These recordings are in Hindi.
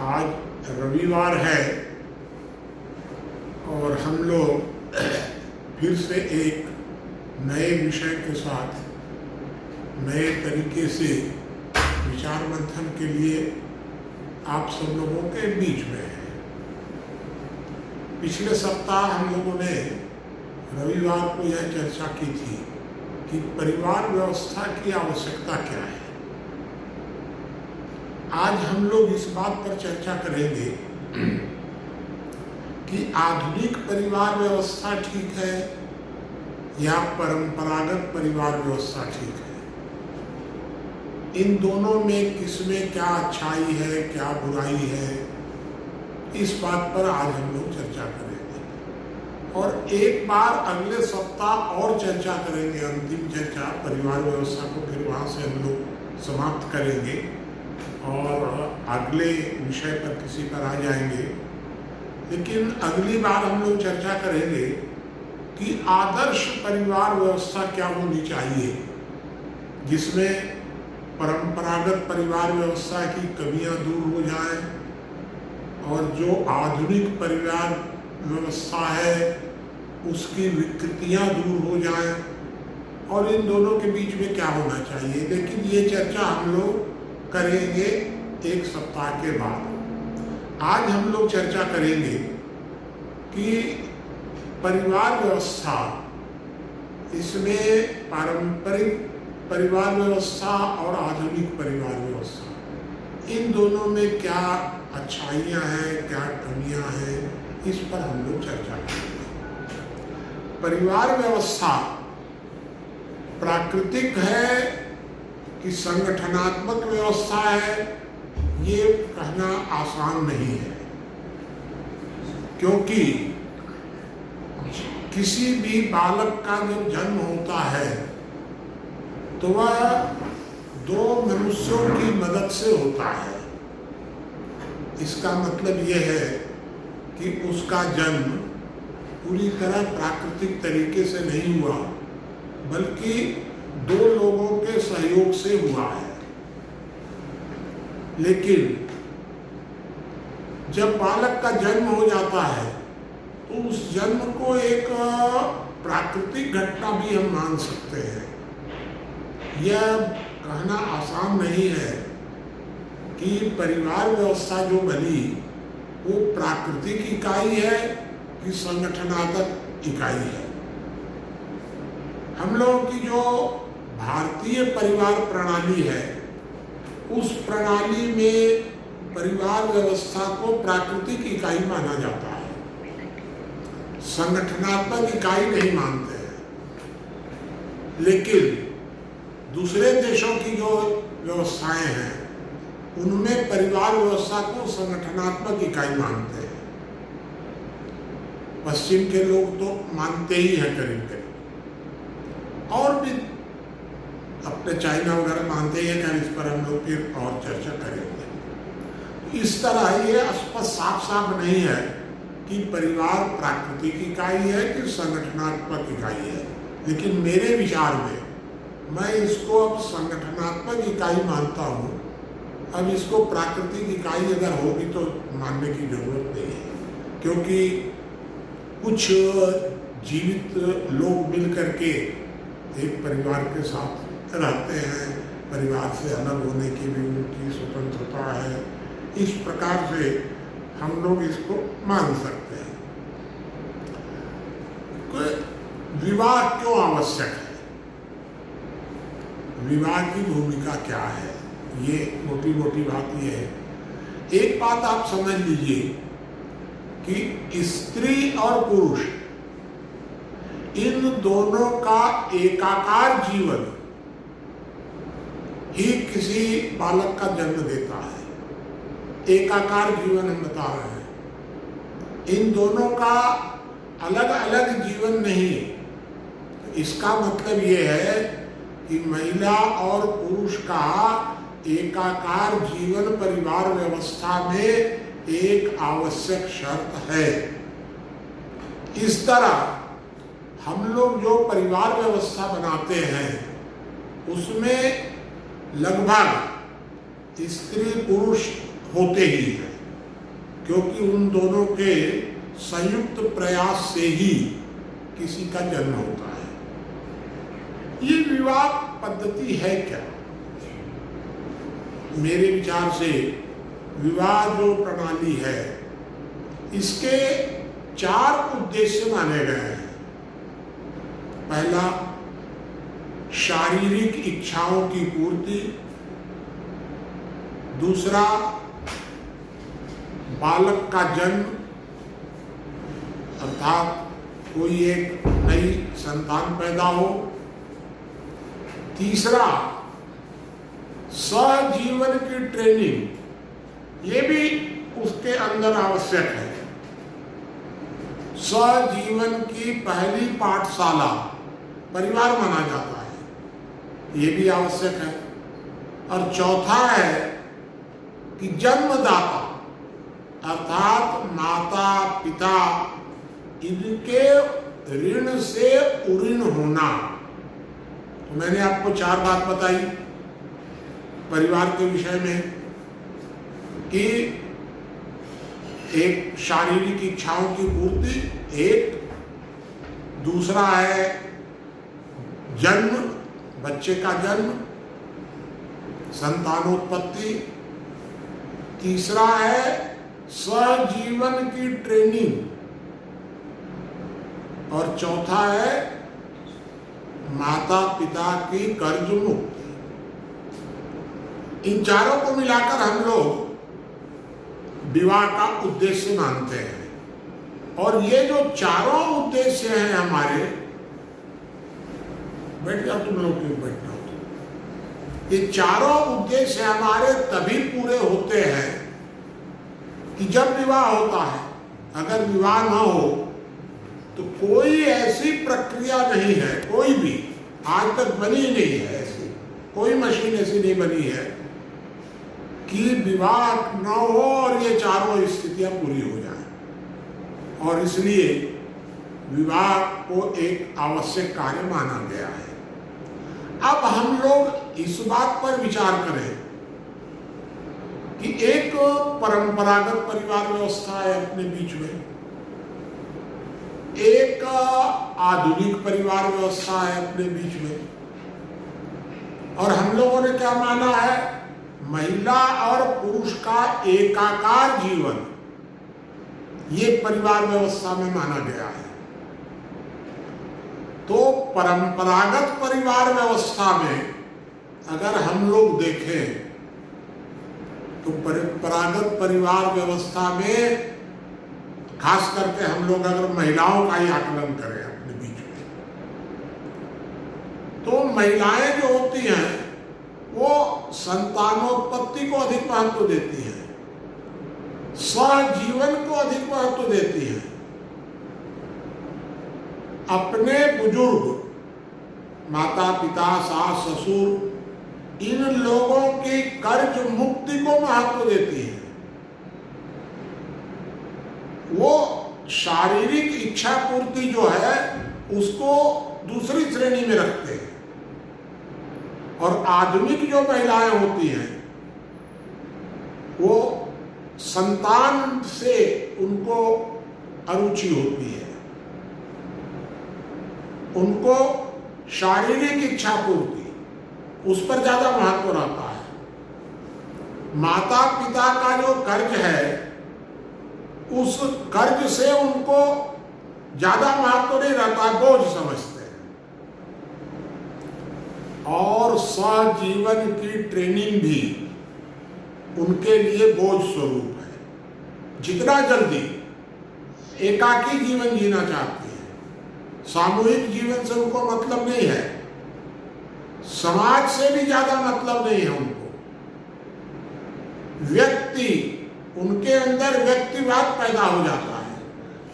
आज रविवार है और हम लोग फिर से एक नए विषय के साथ नए तरीके से विचार मंथन के लिए आप सब लोगों के बीच में हैं। पिछले सप्ताह हम लोगों ने रविवार को यह चर्चा की थी कि परिवार व्यवस्था की आवश्यकता क्या है। आज हम लोग इस बात पर चर्चा करेंगे कि आधुनिक परिवार व्यवस्था ठीक है या परंपरागत परिवार व्यवस्था ठीक है। इन दोनों में किसमें क्या अच्छाई है, क्या बुराई है, इस बात पर आज हम लोग चर्चा करेंगे और एक बार अगले सप्ताह और चर्चा करेंगे। अंतिम चर्चा परिवार व्यवस्था को फिर वहाँ से हम लोग समाप्त करेंगे और अगले विषय पर किसी पर आ जाएंगे। लेकिन अगली बार हम लोग चर्चा करेंगे कि आदर्श परिवार व्यवस्था क्या होनी चाहिए, जिसमें परंपरागत परिवार व्यवस्था की कमियां दूर हो जाएं और जो आधुनिक परिवार व्यवस्था है उसकी विकृतियां दूर हो जाएं और इन दोनों के बीच में क्या होना चाहिए। लेकिन ये चर्चा हम लोग करेंगे एक सप्ताह के बाद। आज हम लोग चर्चा करेंगे कि परिवार व्यवस्था, इसमें पारंपरिक परिवार व्यवस्था और आधुनिक परिवार व्यवस्था, इन दोनों में क्या अच्छाइयाँ हैं, क्या कमियाँ हैं, इस पर हम लोग चर्चा करेंगे। परिवार व्यवस्था प्राकृतिक है कि संगठनात्मक व्यवस्था है, ये कहना आसान नहीं है, क्योंकि किसी भी बालक का जब जन्म होता है तो वह दो मनुष्यों की मदद से होता है। इसका मतलब यह है कि उसका जन्म पूरी तरह प्राकृतिक तरीके से नहीं हुआ, बल्कि दो लोगों के सहयोग से हुआ है। लेकिन जब बालक का जन्म हो जाता है तो उस जन्म को एक प्राकृतिक घटना भी हम मान सकते हैं। यह कहना आसान नहीं है कि परिवार व्यवस्था जो बनी वो प्राकृतिक इकाई है कि संगठनात्मक इकाई है। हम लोगों की जो भारतीय परिवार प्रणाली है, उस प्रणाली में परिवार व्यवस्था को प्राकृतिक इकाई माना जाता है, संगठनात्मक इकाई नहीं मानते हैं। लेकिन दूसरे देशों की जो व्यवस्थाएं हैं उनमें परिवार व्यवस्था को संगठनात्मक इकाई मानते हैं। पश्चिम के लोग तो मानते ही हैं करीब करीब, और भी अपने चाइना वगैरह मानते हैं कि इस पर हम लोग फिर और चर्चा करेंगे। इस तरह ये स्पष्ट साफ साफ नहीं है कि परिवार प्राकृतिक इकाई है कि संगठनात्मक इकाई है। लेकिन मेरे विचार में मैं इसको अब संगठनात्मक इकाई मानता हूँ। अब इसको प्राकृतिक इकाई अगर होगी तो मानने की जरूरत नहीं है, क्योंकि कुछ जीवित लोग मिल करके एक परिवार के साथ रहते हैं, परिवार से अलग होने की भी उनकी स्वतंत्रता है। इस प्रकार से हम लोग इसको मान सकते हैं। विवाह क्यों आवश्यक है, विवाह की भूमिका क्या है, ये मोटी मोटी बात ये है। एक बात आप समझ लीजिए कि स्त्री और पुरुष, इन दोनों का एकाकार जीवन ही किसी बालक का जन्म देता है। एकाकार जीवन हम बता रहे हैं, इन दोनों का अलग अलग जीवन नहीं। इसका मतलब ये है कि महिला और पुरुष का एकाकार जीवन परिवार व्यवस्था में एक आवश्यक शर्त है। इस तरह हम लोग जो परिवार व्यवस्था बनाते हैं उसमें लगभग स्त्री पुरुष होते ही हैं। क्योंकि उन दोनों के संयुक्त प्रयास से ही किसी का जन्म होता है। ये विवाह पद्धति है क्या? मेरे विचार से विवाह जो प्रणाली है, इसके 4 उद्देश्य माने गए हैं। पहला, शारीरिक इच्छाओं की पूर्ति। दूसरा, बालक का जन्म, अर्थात कोई एक नई संतान पैदा हो। तीसरा, सहजीवन की ट्रेनिंग, ये भी उसके अंदर आवश्यक है। सहजीवन की पहली पाठशाला परिवार माना जाता है, ये भी आवश्यक है। और चौथा है कि जन्मदाता अर्थात माता पिता, इनके ऋण से उऋण होना। तो मैंने आपको 4 बात बताई परिवार के विषय में कि एक शारीरिक इच्छाओं की पूर्ति, एक दूसरा है जन्म, बच्चे का जन्म, संतानोत्पत्ति। तीसरा है सहजीवन की ट्रेनिंग। और चौथा है माता पिता की कर्ज मुक्ति। इन चारों को मिलाकर हम लोग विवाह का उद्देश्य मानते हैं। और ये जो चारों उद्देश्य हैं हमारे, बैठ जाओ तुम लोग, क्यों बैठ जाओ? ये चारों उद्देश्य हमारे तभी पूरे होते हैं कि जब विवाह होता है। अगर विवाह ना हो तो कोई ऐसी प्रक्रिया नहीं है, कोई भी आज तक बनी नहीं है, ऐसी कोई मशीन ऐसी नहीं बनी है कि विवाह न हो और ये चारों स्थितियां पूरी हो जाएं। और इसलिए विवाह को एक आवश्यक कार्य माना गया है। अब हम लोग इस बात पर विचार करें कि एक परंपरागत परिवार व्यवस्था है अपने बीच में, एक आधुनिक परिवार व्यवस्था है अपने बीच में। और हम लोगों ने क्या माना है? महिला और पुरुष का एकाकार जीवन, ये परिवार व्यवस्था में माना गया है। तो परंपरागत परिवार व्यवस्था में अगर हम लोग देखें तो परंपरागत परिवार व्यवस्था में खास करके हम लोग अगर महिलाओं का ही आकलन करें अपने बीच में, तो महिलाएं जो होती हैं वो संतानोत्पत्ति को अधिक महत्व देती हैं, सहजीवन को अधिक महत्व देती हैं। अपने बुजुर्ग माता पिता सास ससुर, इन लोगों की कर्ज मुक्ति को महत्व देती है। वो शारीरिक इच्छा पूर्ति जो है उसको दूसरी श्रेणी में रखते हैं। और आधुनिक जो महिलाएं होती हैं वो संतान से उनको अरुचि होती है, उनको शारीरिक इच्छा पूर्ति उस पर ज्यादा महत्व रहता है। माता पिता का जो कर्ज है उस कर्ज से उनको ज्यादा महत्व नहीं रहता, बोझ समझते हैं। और सहजीवन की ट्रेनिंग भी उनके लिए बोझ स्वरूप है। जितना जल्दी एकाकी जीवन जीना चाहती है, सामूहिक जीवन से उनको मतलब नहीं है, समाज से भी ज्यादा मतलब नहीं है उनको। व्यक्ति, उनके अंदर व्यक्तिवाद पैदा हो जाता है।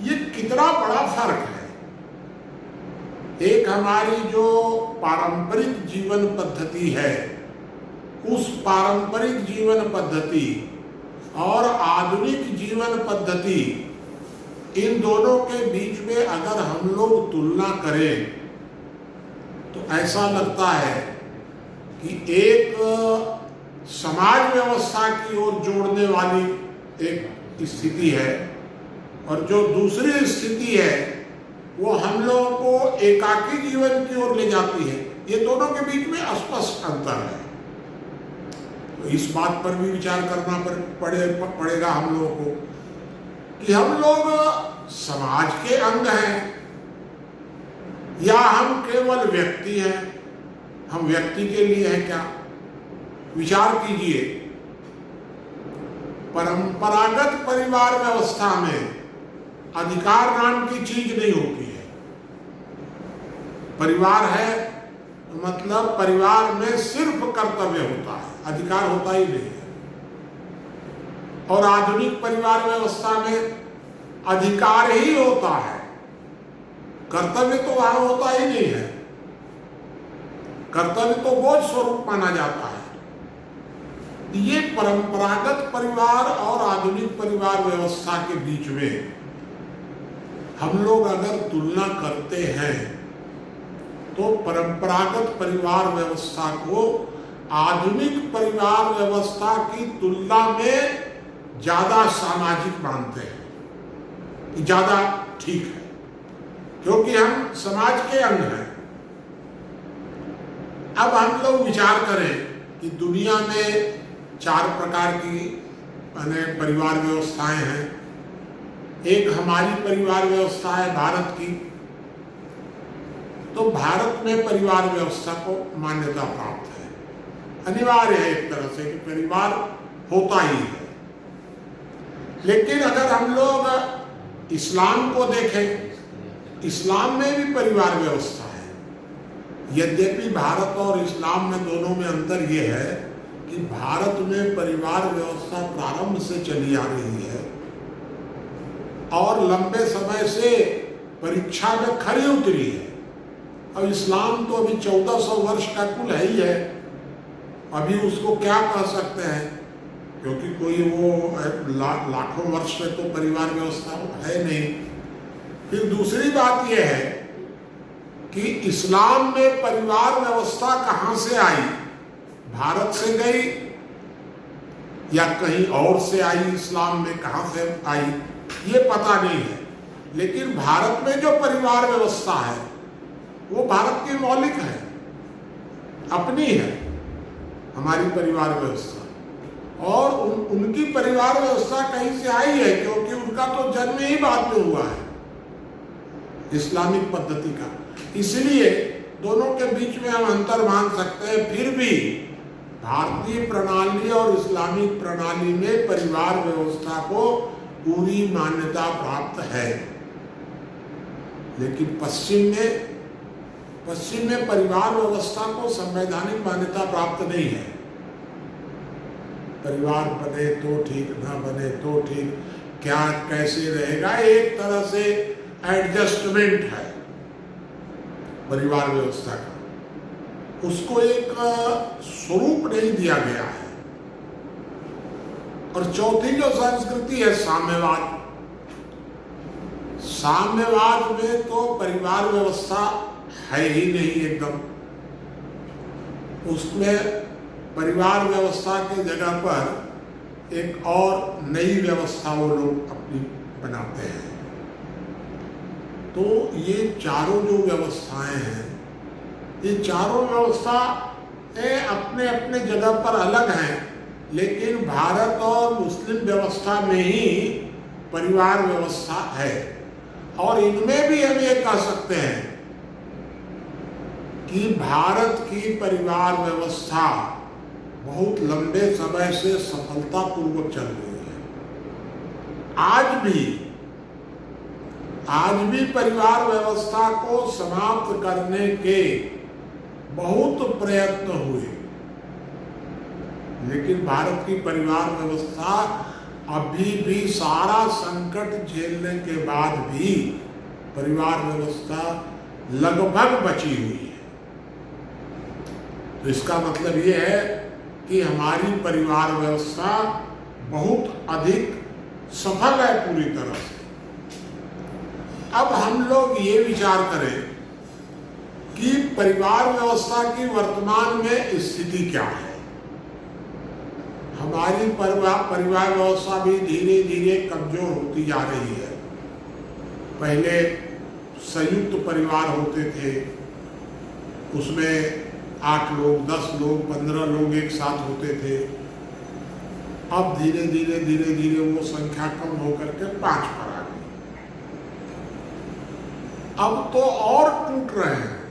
ये कितना बड़ा फर्क है। एक हमारी जो पारंपरिक जीवन पद्धति है, उस पारंपरिक जीवन पद्धति और आधुनिक जीवन पद्धति, इन दोनों के बीच में अगर हम लोग तुलना करें तो ऐसा लगता है कि एक समाज व्यवस्था की ओर जोड़ने वाली एक स्थिति है और जो दूसरी स्थिति है वो हम लोगों को एकाकी जीवन की ओर ले जाती है। ये दोनों के बीच में स्पष्ट अंतर है। तो इस बात पर भी विचार करना पड़ेगा हम लोगों को कि हम लोग समाज के अंग हैं या हम केवल व्यक्ति हैं। हम व्यक्ति के लिए हैं क्या? विचार कीजिए। परंपरागत परिवार व्यवस्था में अधिकार नाम की चीज नहीं होती है। परिवार है मतलब परिवार में सिर्फ कर्तव्य होता है, अधिकार होता ही नहीं है। और आधुनिक परिवार व्यवस्था में अधिकार ही होता है, कर्तव्य तो वहां होता ही नहीं है। कर्तव्य तो बोझ स्वरूप माना जाता है। ये परंपरागत परिवार और आधुनिक परिवार व्यवस्था के बीच में हम लोग अगर तुलना करते हैं तो परंपरागत परिवार व्यवस्था को आधुनिक परिवार व्यवस्था की तुलना में ज्यादा सामाजिक मानते हैं, ज्यादा ठीक है, क्योंकि हम समाज के अंग हैं। अब हम लोग विचार करें कि दुनिया में 4 प्रकार की परिवार व्यवस्थाएं हैं। एक हमारी परिवार व्यवस्था है भारत की। तो भारत में परिवार व्यवस्था को मान्यता प्राप्त है, अनिवार्य है एक तरह से कि परिवार होता ही है। लेकिन अगर हम लोग इस्लाम को देखें, इस्लाम में भी परिवार व्यवस्था है। यद्यपि भारत और इस्लाम में दोनों में अंतर यह है कि भारत में परिवार व्यवस्था प्रारंभ से चली आ रही है और लंबे समय से परीक्षा में खरी उतरी है। और इस्लाम तो अभी 1400 वर्ष का कुल है ही है। अभी उसको क्या कह सकते हैं, क्योंकि कोई वो लाखों वर्ष से तो परिवार व्यवस्था है नहीं। फिर दूसरी बात यह है कि इस्लाम में परिवार व्यवस्था कहाँ से आई? भारत से गई या कहीं और से आई? इस्लाम में कहाँ से आई ये पता नहीं है। लेकिन भारत में जो परिवार व्यवस्था है वो भारत की मौलिक है, अपनी है हमारी परिवार व्यवस्था। और उनकी परिवार व्यवस्था कहीं से आई है, क्योंकि उनका तो जन्म ही बाद में हुआ है इस्लामिक पद्धति का। इसलिए दोनों के बीच में हम अंतर मान सकते हैं। फिर भी भारतीय प्रणाली और इस्लामिक प्रणाली में परिवार व्यवस्था को पूरी मान्यता प्राप्त है। लेकिन पश्चिम में परिवार व्यवस्था को संवैधानिक मान्यता प्राप्त नहीं है। परिवार बने तो ठीक, ना बने तो ठीक, क्या कैसे रहेगा, एक तरह से एडजस्टमेंट है परिवार व्यवस्था का। उसको एक स्वरूप नहीं दिया गया है। और चौथी जो संस्कृति है साम्यवाद। साम्यवाद में तो परिवार व्यवस्था है ही नहीं एकदम। उसमें परिवार व्यवस्था की जगह पर एक और नई व्यवस्था वो लोग अपनी बनाते हैं। तो ये चारों जो व्यवस्थाएं हैं, ये चारों व्यवस्था अपने अपने जगह पर अलग हैं, लेकिन भारत और मुस्लिम व्यवस्था में ही परिवार व्यवस्था है। और इनमें भी हम ये कह सकते हैं कि भारत की परिवार व्यवस्था बहुत लंबे समय से सफलतापूर्वक चल रही है। आज भी परिवार व्यवस्था को समाप्त करने के बहुत प्रयत्न हुए, लेकिन भारत की परिवार व्यवस्था अभी भी सारा संकट झेलने के बाद भी परिवार व्यवस्था लगभग बची हुई है। तो इसका मतलब ये है कि हमारी परिवार व्यवस्था बहुत अधिक सफल है पूरी तरह से। अब हम लोग ये विचार करें कि परिवार व्यवस्था की वर्तमान में स्थिति क्या है। हम हमारी परिवार व्यवस्था भी धीरे धीरे कमजोर होती जा रही है। पहले संयुक्त परिवार होते थे, उसमें 8 लोग, 10 लोग, 15 लोग एक साथ होते थे। अब धीरे धीरे वो संख्या कम होकर के 5 पर आ गई। अब तो और टूट रहे हैं।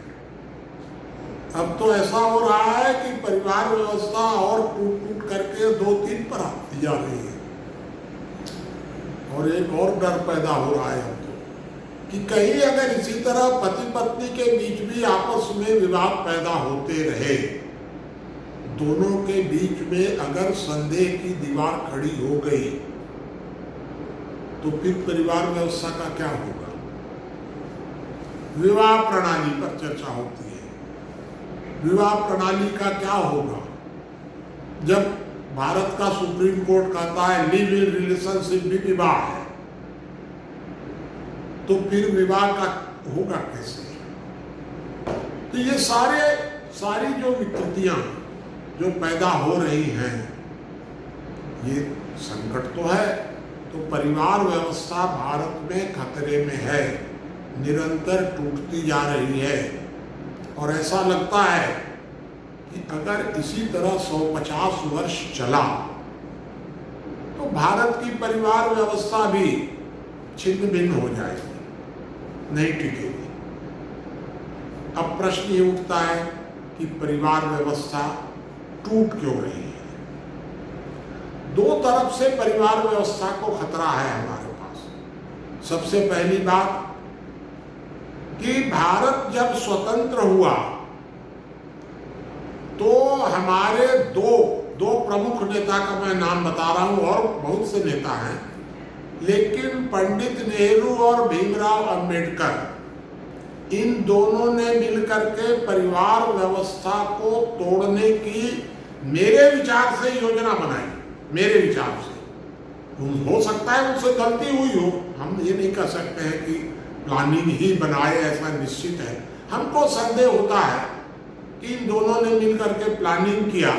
अब तो ऐसा हो रहा है कि परिवार व्यवस्था और टूट करके 2-3 पर आती जा रही है। और एक और डर पैदा हो रहा है अब तो, कि कहीं अगर इसी तरह पति पत्नी के बीच भी आपस में विवाद पैदा होते रहे, दोनों के बीच में अगर संदेह की दीवार खड़ी हो गई, तो फिर परिवार व्यवस्था का क्या होगा? विवाह प्रणाली पर चर्चा होती है। विवाह प्रणाली का क्या होगा? जब भारत का सुप्रीम कोर्ट कहता है लिव इन रिलेशनशिप भी विवाह है, तो फिर विवाह का होगा कैसे? तो ये सारी जो विकृतियां जो पैदा हो रही हैं, ये संकट तो है। तो परिवार व्यवस्था भारत में खतरे में है, निरंतर टूटती जा रही है। और ऐसा लगता है कि अगर इसी तरह 150 वर्ष चला तो भारत की परिवार व्यवस्था भी छिन्न भिन्न हो जाएगी, नहीं टिकेगी। अब प्रश्न ये उठता है कि परिवार व्यवस्था टूट क्यों रही है? 2 तरफ से परिवार व्यवस्था को खतरा है हमारे पास। सबसे पहली बात कि भारत जब स्वतंत्र हुआ तो हमारे दो प्रमुख नेता का मैं नाम बता रहा हूं, और बहुत से नेता हैं, लेकिन पंडित नेहरू और भीमराव अंबेडकर, इन दोनों ने मिलकर के परिवार व्यवस्था को तोड़ने की मेरे विचार से योजना बनाई। मेरे विचार से हो सकता है उनसे गलती हुई हो, हम ये नहीं कह सकते हैं कि प्लानिंग ही बनाए, ऐसा निश्चित है। हमको संदेह होता है कि इन दोनों ने मिलकर के प्लानिंग किया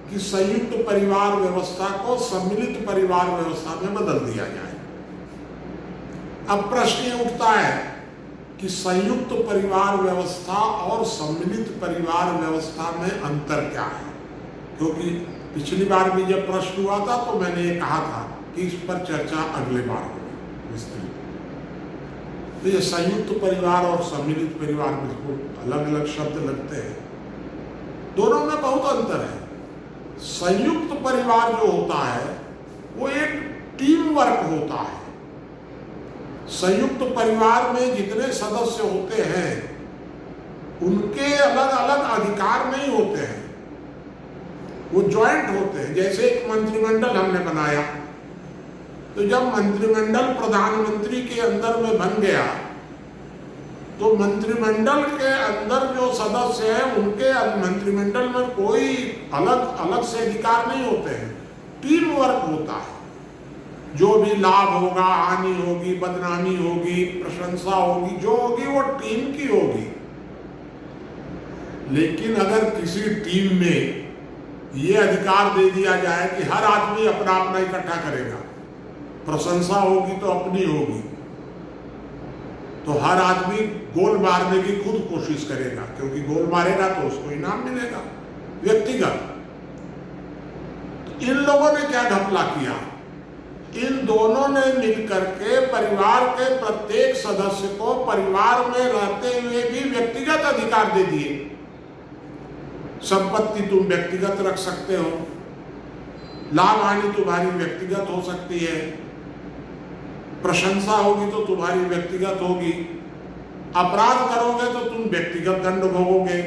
कि संयुक्त परिवार व्यवस्था को सम्मिलित परिवार व्यवस्था में बदल दिया जाए। अब प्रश्न ये उठता है कि संयुक्त परिवार व्यवस्था और सम्मिलित परिवार व्यवस्था में अंतर क्या है? क्योंकि पिछली बार भी जब प्रश्न हुआ था तो मैंने ये कहा था कि इस पर चर्चा अगले बार होगी विस्तृत। तो ये संयुक्त परिवार और सम्मिलित परिवार बिल्कुल अलग अलग शब्द लगते हैं, दोनों में बहुत अंतर है। संयुक्त परिवार जो होता है वो एक टीम वर्क होता है। संयुक्त परिवार में जितने सदस्य होते हैं उनके अलग अलग अधिकार नहीं होते हैं, वो ज्वाइंट होते हैं। जैसे एक मंत्रिमंडल हमने बनाया, तो जब मंत्रिमंडल प्रधानमंत्री के अंदर में बन गया तो मंत्रिमंडल के अंदर जो सदस्य हैं उनके मंत्रिमंडल में कोई अलग अलग से अधिकार नहीं होते हैं, टीम वर्क होता है। जो भी लाभ होगा, हानि होगी, बदनामी होगी, प्रशंसा होगी, जो होगी वो टीम की होगी। लेकिन अगर किसी टीम में ये अधिकार दे दिया जाए कि हर आदमी अपना अपना इकट्ठा करेगा, प्रशंसा होगी तो अपनी होगी, तो हर आदमी गोल मारने की खुद कोशिश करेगा, क्योंकि गोल मारेगा तो उसको इनाम मिलेगा व्यक्तिगत। इन लोगों ने क्या घपला किया? इन दोनों ने मिलकर के परिवार के प्रत्येक सदस्य को परिवार में रहते हुए भी व्यक्तिगत अधिकार दे दिए। संपत्ति तुम व्यक्तिगत रख सकते हो, लाभ हानि तुम्हारी व्यक्तिगत हो सकती है, प्रशंसा होगी तो तुम्हारी व्यक्तिगत होगी, अपराध करोगे तो तुम व्यक्तिगत दंड भोगोगे,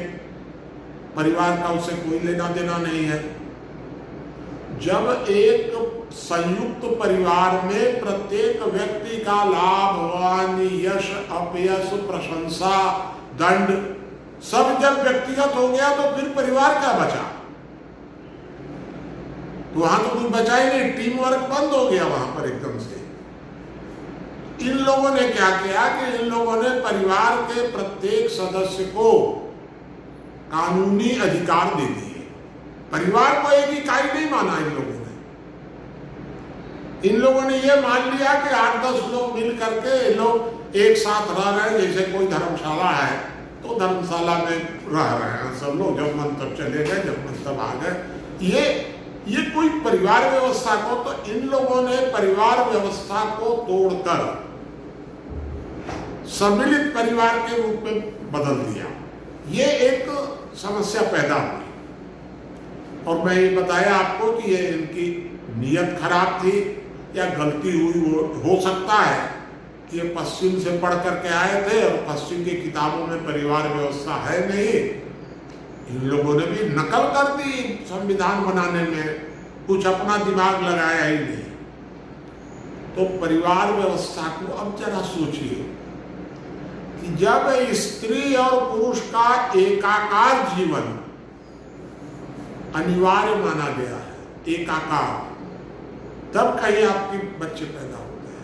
परिवार का उससे कोई लेना देना नहीं है। जब एक संयुक्त परिवार में प्रत्येक व्यक्ति का लाभ, हानि, यश, अपयश, प्रशंसा, दंड सब जब व्यक्तिगत हो गया तो फिर परिवार क्या बचा? तो वहां तो कुछ बचा ही नहीं, टीम वर्क बंद हो गया वहां पर एकदम से। इन लोगों ने क्या किया कि इन लोगों ने परिवार के प्रत्येक सदस्य को कानूनी अधिकार दे दिए। परिवार को एक इकाई नहीं माना इन लोगों ने। इन लोगों ने ये मान लिया कि 8-10 लोग मिल करके लोग एक साथ रह रहे हैं, जैसे कोई धर्मशाला है तो धर्मशाला में रह रहे हैं सब लोग, जब मन तब चले गए, जब मन तब आ गए। ये कोई परिवार व्यवस्था को, तो इन लोगों ने परिवार व्यवस्था को तोड़कर सम्मिलित परिवार के रूप में बदल दिया। ये एक समस्या पैदा हुई और मैं ये बताया आपको कि ये इनकी नीयत खराब थी या गलती हुई। वो हो सकता है कि ये पश्चिम से पढ़ करके आए थे और पश्चिम की किताबों में परिवार व्यवस्था है नहीं, इन लोगों ने भी नकल कर दी संविधान बनाने में, कुछ अपना दिमाग लगाया ही नहीं। तो परिवार व्यवस्था को अब जरा सोचिए कि जब स्त्री और पुरुष का एकाकार जीवन अनिवार्य माना गया है, एकाकार, तब कहीं आपके बच्चे पैदा होते हैं,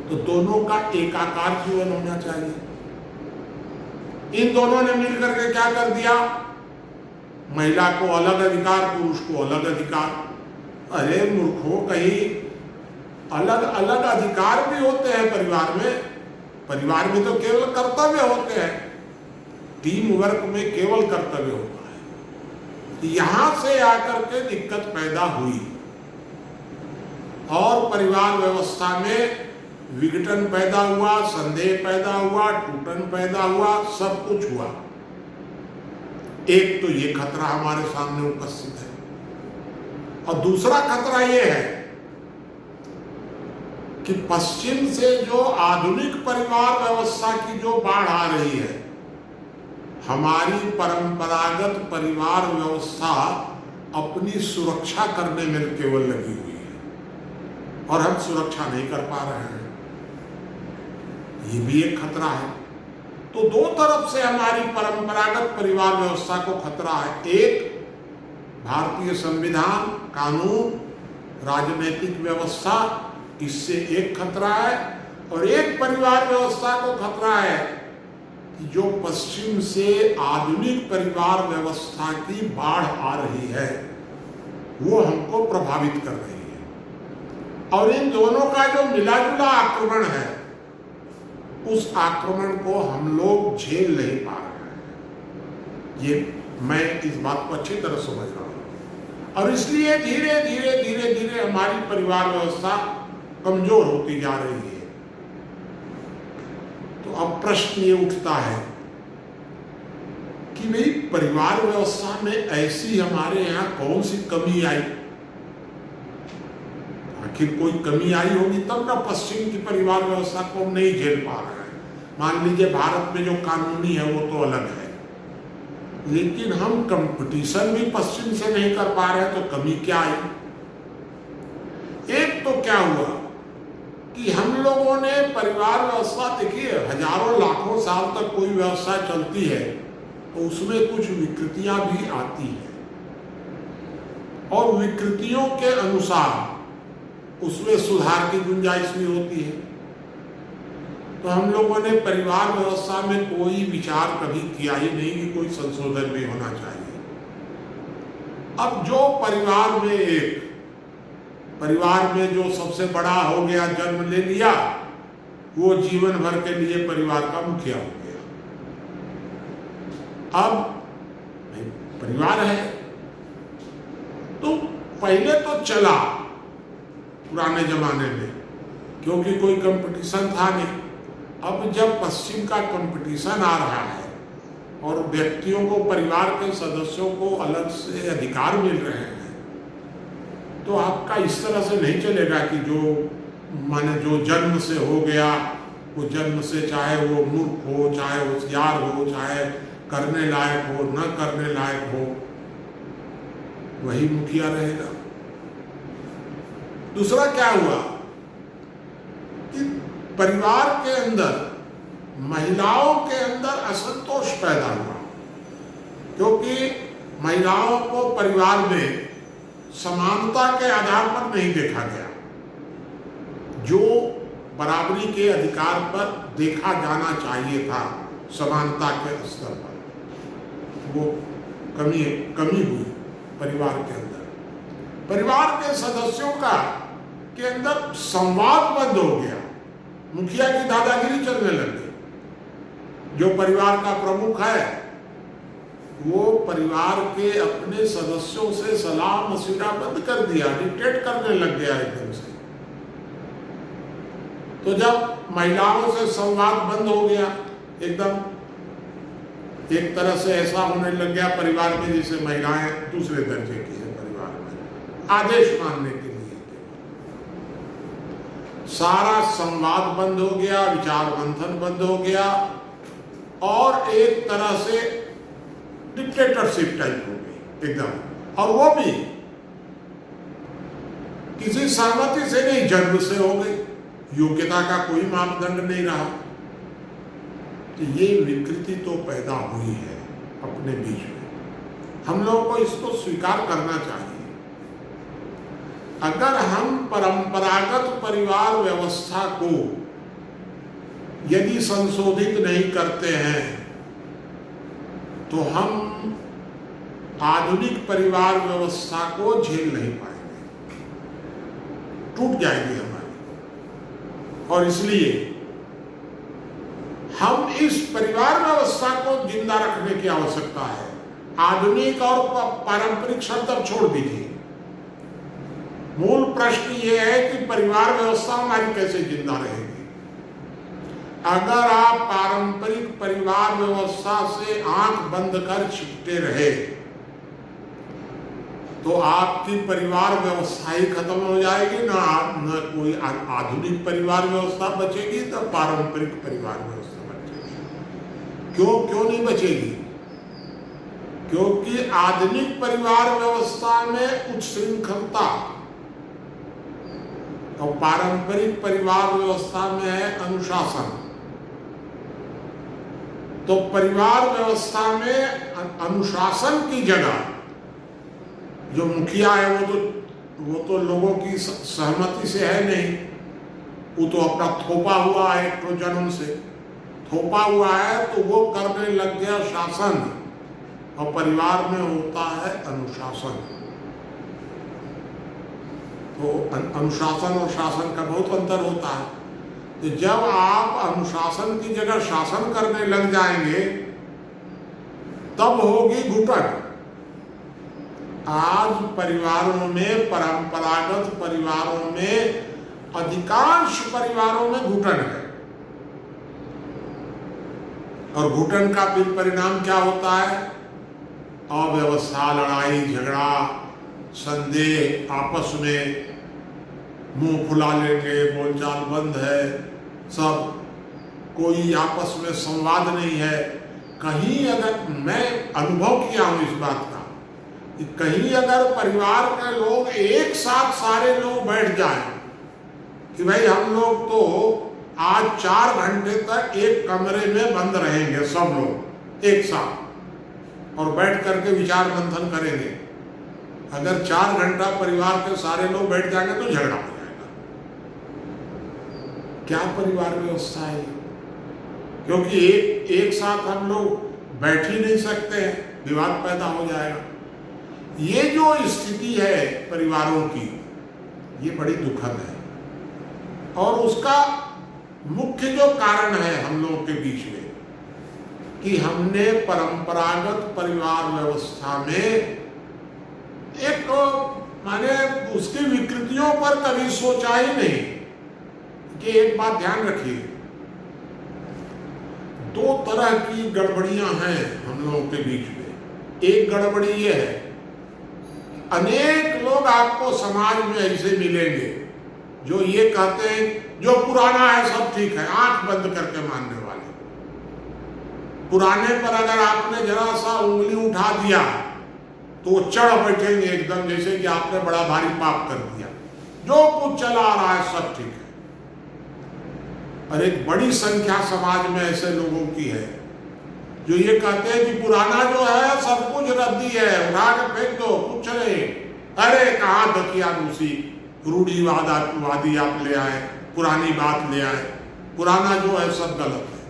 तो दोनों का एकाकार जीवन होना चाहिए। इन दोनों ने मिलकर के क्या कर दिया, महिला को अलग अधिकार, पुरुष को अलग अधिकार। अरे मूर्खों, कहीं अलग अलग अधिकार भी होते हैं परिवार में। परिवार में तो केवल कर्तव्य होते हैं, टीम वर्क में केवल कर्तव्य होता है। यहां से आकर के दिक्कत पैदा हुई और परिवार व्यवस्था में विघटन पैदा हुआ, संदेह पैदा हुआ, टूटन पैदा हुआ, सब कुछ हुआ। एक तो ये खतरा हमारे सामने उपस्थित है और दूसरा खतरा ये है कि पश्चिम से जो आधुनिक परिवार व्यवस्था की जो बाढ़ आ रही है, हमारी परंपरागत परिवार व्यवस्था अपनी सुरक्षा करने में केवल लगी हुई है और हम सुरक्षा नहीं कर पा रहे हैं। ये भी एक खतरा है। तो दो तरफ से हमारी परंपरागत परिवार व्यवस्था को खतरा है। एक भारतीय संविधान, कानून, राजनीतिक व्यवस्था, इससे एक खतरा है, और एक परिवार व्यवस्था को खतरा है कि जो पश्चिम से आधुनिक परिवार व्यवस्था की बाढ़ आ रही है वो हमको प्रभावित कर रही है। और इन दोनों का जो मिला जुला आक्रमण है, उस आक्रमण को हम लोग झेल नहीं पा रहे हैं। ये मैं इस बात को अच्छी तरह समझ रहा हूं और इसलिए धीरे धीरे धीरे धीरे हमारी परिवार व्यवस्था कमजोर होती जा रही है। तो अब प्रश्न ये उठता है कि भाई परिवार व्यवस्था में ऐसी हमारे यहाँ कौन सी कमी आई? आखिर कोई कमी आई होगी तब ना पश्चिम की परिवार व्यवस्था को हम नहीं झेल पा रहे हैं। मान लीजिए भारत में जो कानूनी है वो तो अलग है, लेकिन हम कंपटीशन भी पश्चिम से नहीं कर पा रहे हैं, तो कमी क्या आई? एक तो क्या हुआ कि हम लोगों ने परिवार व्यवस्था, देखिए हजारों लाखों साल तक कोई व्यवस्था चलती है तो उसमें कुछ विकृतियां भी आती हैं और विकृतियों के अनुसार उसमें सुधार की गुंजाइश भी होती है। तो हम लोगों ने परिवार व्यवस्था में कोई विचार कभी किया ही नहीं कि कोई संशोधन भी होना चाहिए। अब जो परिवार में जो सबसे बड़ा हो गया, जन्म ले लिया, वो जीवन भर के लिए परिवार का मुखिया हो गया। अब परिवार है तो पहले तो चला पुराने जमाने में, क्योंकि कोई कंपटीशन था नहीं। अब जब पश्चिम का कंपटीशन आ रहा है और व्यक्तियों को, परिवार के सदस्यों को अलग से अधिकार मिल रहे हैं, तो आपका इस तरह से नहीं चलेगा कि जो जन्म से हो गया वो जन्म से, चाहे वो मूर्ख हो, चाहे होशियार हो, चाहे करने लायक हो, न करने लायक हो, वही मुखिया रहेगा। दूसरा क्या हुआ कि परिवार के अंदर महिलाओं के अंदर असंतोष पैदा हुआ, क्योंकि महिलाओं को परिवार में समानता के आधार पर नहीं देखा गया, जो बराबरी के अधिकार पर देखा जाना चाहिए था, समानता के स्तर पर, वो कमी हुई। परिवार के अंदर, परिवार के सदस्यों का के अंदर संवाद बंद हो गया, मुखिया की दादागिरी चलने लग गई। जो परिवार का प्रमुख है वो परिवार के अपने सदस्यों से सलाह मशविरा बंद कर दिया, डिक्टेट करने लग गया एकदम से। तो जब महिलाओं से संवाद बंद हो गया एकदम, एक तरह से ऐसा होने लग गया परिवार में जैसे महिलाएं दूसरे दर्जे की है परिवार में, आदेश मानने के लिए सारा संवाद बंद हो गया, विचार मंथन बंद हो गया और एक तरह से डिक्टेटरशिप टाइप हो गई एकदम। और वो भी किसी सहमति से नहीं, जन्म से हो गई, योग्यता का कोई मापदंड नहीं रहा। तो ये विकृति तो पैदा हुई है अपने बीच में, हम लोगों को इसको स्वीकार करना चाहिए। अगर हम परंपरागत परिवार व्यवस्था को यदि संशोधित नहीं करते हैं तो हम आधुनिक परिवार व्यवस्था को झेल नहीं पाएंगे, टूट जाएगी हमारी। और इसलिए हम इस परिवार व्यवस्था को जिंदा रखने की आवश्यकता है। आधुनिक और पारंपरिक शब्द अब छोड़ दीजिए, मूल प्रश्न ये है कि परिवार व्यवस्था हमारी कैसे जिंदा रहेगी। अगर आप पारंपरिक परिवार व्यवस्था से आंख बंद कर छिपते रहे तो आपकी परिवार व्यवस्था ही खत्म हो जाएगी, न कोई आधुनिक परिवार व्यवस्था बचेगी, न पारंपरिक परिवार व्यवस्था बचेगी। क्यों नहीं बचेगी? क्योंकि आधुनिक परिवार व्यवस्था में उच्छृंखलता और पारंपरिक परिवार व्यवस्था में है अनुशासन। तो परिवार व्यवस्था में अनुशासन की जगह जो मुखिया है वो तो लोगों की सहमति से है नहीं, वो तो अपना थोपा हुआ है, तो जन्म से थोपा हुआ है, तो वो करने लग गया शासन। और परिवार में होता है अनुशासन। तो अनुशासन और शासन का बहुत अंतर होता है। तो जब आप अनुशासन की जगह शासन करने लग जाएंगे तब होगी घुटन। आज परिवारों में, परंपरागत परिवारों में, अधिकांश परिवारों में घुटन है। और घुटन का फिर परिणाम क्या होता है? अव्यवस्था, लड़ाई झगड़ा, संदेह, आपस में मुंह फुला लेंगे, बोलचाल बंद है, सब कोई आपस में संवाद नहीं है। कहीं अगर, मैं अनुभव किया हूं इस बात का, कि कहीं अगर परिवार के लोग एक साथ सारे लोग बैठ जाएं कि भाई हम लोग तो आज 4 घंटे तक एक कमरे में बंद रहेंगे, सब लोग एक साथ, और बैठ करके विचार मंथन करेंगे। अगर 4 घंटा परिवार के सारे लोग बैठ जाएंगे तो झगड़ा हो जाएगा। क्या परिवार व्यवस्था है? क्योंकि एक साथ हम लोग बैठ ही नहीं सकते हैं, विवाद पैदा हो जाएगा। ये जो स्थिति है परिवारों की, ये बड़ी दुखद है। और उसका मुख्य जो कारण है हम लोगों के बीच में कि हमने परंपरागत परिवार व्यवस्था में एक माने उसकी विकृतियों पर कभी सोचा ही नहीं। कि एक बात ध्यान रखिए, 2 तरह की गड़बड़ियां हैं हम लोगों के बीच में। एक गड़बड़ी ये है, अनेक लोग आपको समाज में ऐसे मिलेंगे जो ये कहते हैं जो पुराना है सब ठीक है, आंख बंद करके मानने वाले। पुराने पर अगर आपने जरा सा उंगली उठा दिया तो चढ़ बैठेंगे एकदम, जैसे कि आपने बड़ा भारी पाप कर दिया, जो कुछ चला आ रहा है सब ठीक है। और एक बड़ी संख्या समाज में ऐसे लोगों की है जो ये कहते हैं कि पुराना जो है सब कुछ रद्दी है, उठा के फेंक दो, कुछ नहीं। अरे कहाँ दकियानूसी रूढ़िवादी आप ले आए, पुरानी बात ले आए, पुराना जो है सब गलत है।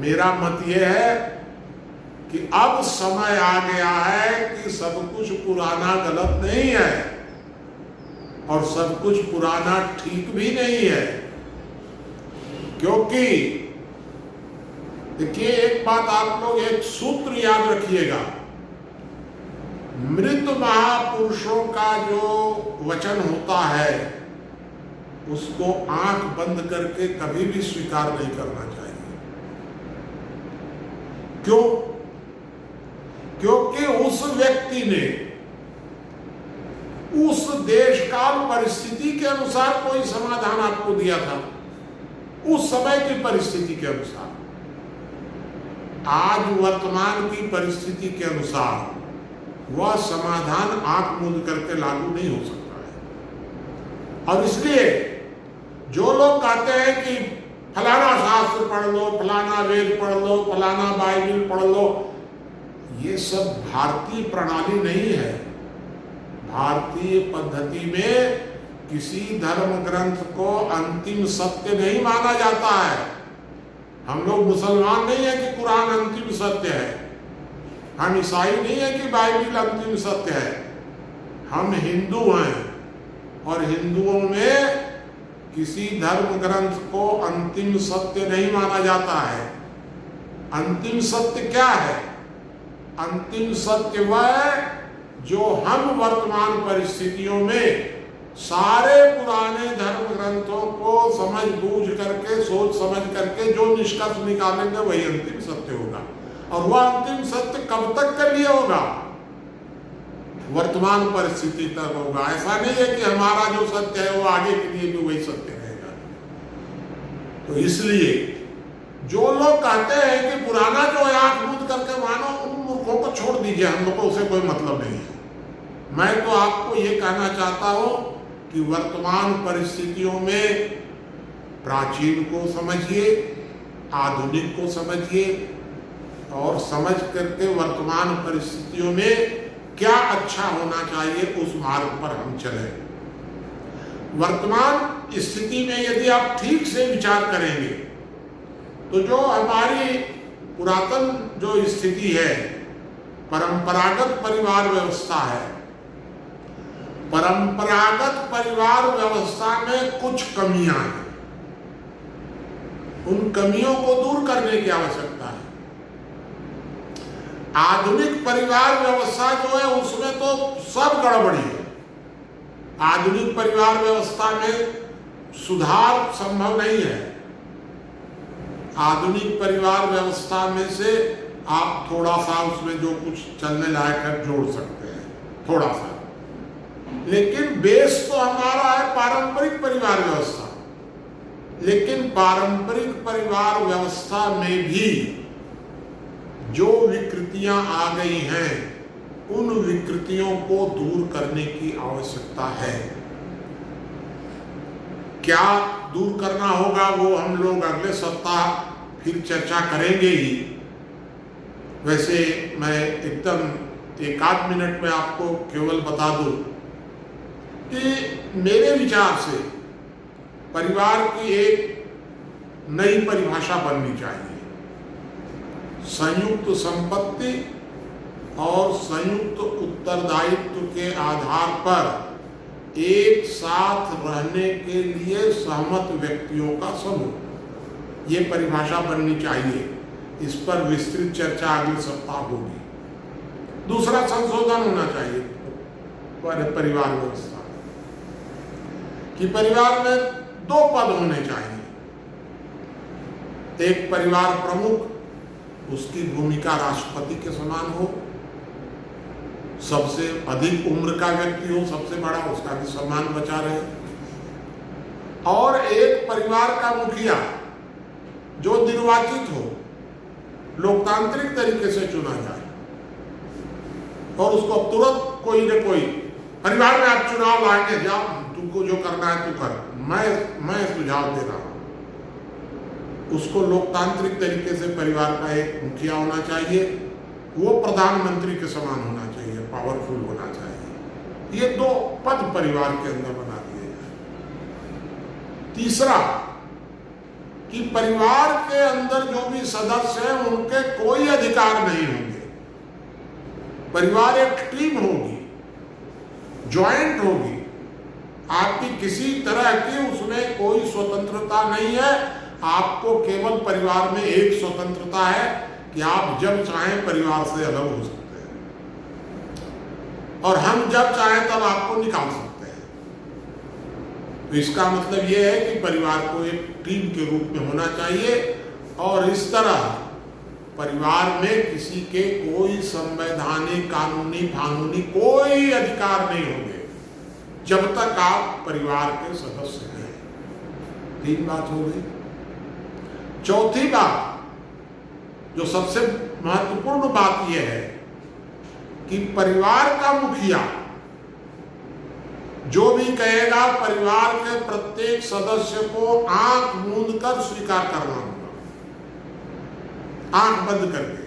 मेरा मत ये है कि अब समय आ गया है कि सब कुछ पुराना गलत नहीं है और सब कुछ पुराना ठीक भी नहीं है। क्योंकि देखिए, एक बात आप लोग एक सूत्र याद रखिएगा, मृत महापुरुषों का जो वचन होता है उसको आंख बंद करके कभी भी स्वीकार नहीं करना चाहिए। क्यों? क्योंकि उस व्यक्ति ने उस देश काल परिस्थिति के अनुसार कोई समाधान आपको दिया था, उस समय की परिस्थिति के अनुसार। आज वर्तमान की परिस्थिति के अनुसार वह समाधान आंख मूंद करके लागू नहीं हो सकता है। और इसलिए जो लोग कहते हैं कि फलाना शास्त्र पढ़ लो, फलाना वेद पढ़ लो, फलाना बाइबल पढ़ लो, ये सब भारतीय प्रणाली नहीं है। भारतीय पद्धति में किसी धर्म ग्रंथ को अंतिम सत्य नहीं माना जाता है। हम लोग मुसलमान नहीं है कि कुरान अंतिम सत्य है, हम ईसाई नहीं है कि बाइबल अंतिम सत्य है। हम हिंदू हैं और हिंदुओं में किसी धर्म ग्रंथ को अंतिम सत्य नहीं माना जाता है। अंतिम सत्य क्या है? अंतिम सत्य वह है जो हम वर्तमान परिस्थितियों में सारे पुराने धर्म ग्रंथों को समझ बूझ करके, सोच समझ करके जो निष्कर्ष निकालेंगे वही अंतिम सत्य होगा। और वह अंतिम सत्य कब तक के लिए होगा? वर्तमान परिस्थिति तक होगा। ऐसा नहीं है कि हमारा जो सत्य है वो आगे के लिए भी वही सत्य रहेगा। तो इसलिए जो लोग कहते हैं कि पुराना जो है आंख मूंद करके मानो, उन मूर्खों को छोड़ दीजिए, हम लोग को उसे कोई मतलब नहीं है। मैं तो आपको ये कहना चाहता हूं कि वर्तमान परिस्थितियों में प्राचीन को समझिए, आधुनिक को समझिए और समझ करके वर्तमान परिस्थितियों में क्या अच्छा होना चाहिए उस मार्ग पर हम चलें। वर्तमान स्थिति में यदि आप ठीक से विचार करेंगे तो जो हमारी पुरातन जो स्थिति है, परंपरागत परिवार व्यवस्था है, परंपरागत परिवार व्यवस्था में कुछ कमियां हैं। उन कमियों को दूर करने की आवश्यकता है। आधुनिक परिवार व्यवस्था जो है उसमें तो सब गड़बड़ी है। आधुनिक परिवार व्यवस्था में सुधार संभव नहीं है। आधुनिक परिवार व्यवस्था में से आप थोड़ा सा उसमें जो कुछ चलने लायक है जोड़ सकते हैं, थोड़ा सा, लेकिन बेस तो हमारा है पारंपरिक परिवार व्यवस्था। लेकिन पारंपरिक परिवार व्यवस्था में भी जो विकृतियां आ गई हैं, उन विकृतियों को दूर करने की आवश्यकता है। क्या दूर करना होगा वो हम लोग अगले सप्ताह फिर चर्चा करेंगे ही। वैसे मैं एकदम एक आध मिनट में आपको केवल बता दूं कि मेरे विचार से परिवार की एक नई परिभाषा बननी चाहिए। संयुक्त संपत्ति और संयुक्त उत्तरदायित्व के आधार पर एक साथ रहने के लिए सहमत व्यक्तियों का समूह, ये परिभाषा बननी चाहिए। इस पर विस्तृत चर्चा अगले सप्ताह होगी। दूसरा, संशोधन होना चाहिए परिवार व्यवस्था कि परिवार में 2 पद होने चाहिए। एक परिवार प्रमुख, उसकी भूमिका राष्ट्रपति के समान हो, सबसे अधिक उम्र का व्यक्ति हो, सबसे बड़ा, उसका भी सम्मान बचा रहे। और एक परिवार का मुखिया जो निर्वाचित हो, लोकतांत्रिक तरीके से चुना जाए और उसको तुरंत कोई न कोई, परिवार में आप चुनाव लाएंगे, जाओ तुमको जो करना है तू कर, मैं सुझाव दे रहा हूं। उसको लोकतांत्रिक तरीके से परिवार का एक मुखिया होना चाहिए। वो प्रधानमंत्री के समान होना चाहिए, पावरफुल होना चाहिए। ये 2 पद परिवार के अंदर बना दिए जाए। तीसरा, कि परिवार के अंदर जो भी सदस्य हैं उनके कोई अधिकार नहीं होंगे परिवार एक टीम होगी, ज्वाइंट होगी। आपकी किसी तरह की उसमें कोई स्वतंत्रता नहीं है। आपको केवल परिवार में एक स्वतंत्रता है कि आप जब चाहें परिवार से अलग हो सकते हैं और हम जब चाहें तब आपको निकाल सकते हैं। तो इसका मतलब यह है कि परिवार को एक टीम के रूप में होना चाहिए और इस तरह परिवार में किसी के कोई संवैधानिक, कानूनी, कानूनी कोई अधिकार नहीं होंगे जब तक आप परिवार के सदस्य हैं। 3 बात हो गई। चौथी बात, जो सबसे महत्वपूर्ण बात यह है कि परिवार का मुखिया जो भी कहेगा परिवार के प्रत्येक सदस्य को आंख मूंद कर स्वीकार करना होगा। आंख बंद करके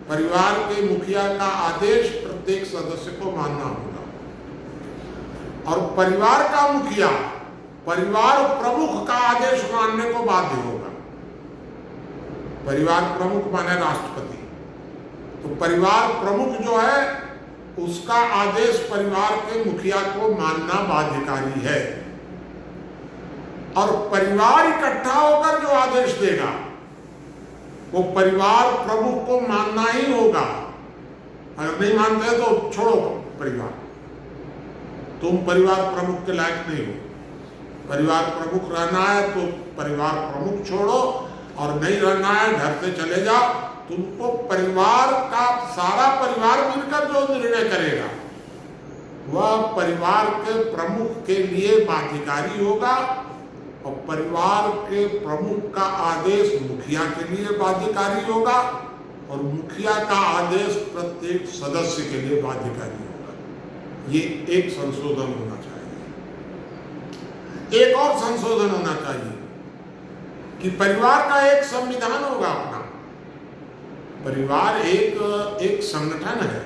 परिवार के मुखिया का आदेश प्रत्येक सदस्य को मानना होगा। और परिवार का मुखिया परिवार प्रमुख का आदेश मानने को बाध्य होगा। परिवार प्रमुख माने राष्ट्रपति, तो परिवार प्रमुख जो है उसका आदेश परिवार के मुखिया को मानना बाध्यकारी है। और परिवार इकट्ठा होकर जो आदेश देगा वो परिवार प्रमुख को मानना ही होगा। अगर नहीं मानते तो छोड़ो परिवार, तुम परिवार प्रमुख के लायक नहीं हो। परिवार प्रमुख रहना है तो परिवार प्रमुख छोड़ो, और नहीं रहना है घर से चले जाओ। तुमको परिवार का सारा परिवार मिलकर जो निर्णय करेगा वह परिवार के प्रमुख के लिए बाध्यकारी होगा और परिवार के प्रमुख का आदेश मुखिया के लिए बाध्यकारी होगा और मुखिया का आदेश प्रत्येक सदस्य के लिए बाध्यकारी होगा। ये एक संशोधन होना चाहिए। एक और संशोधन होना चाहिए कि परिवार का एक संविधान होगा अपना। परिवार एक संगठन है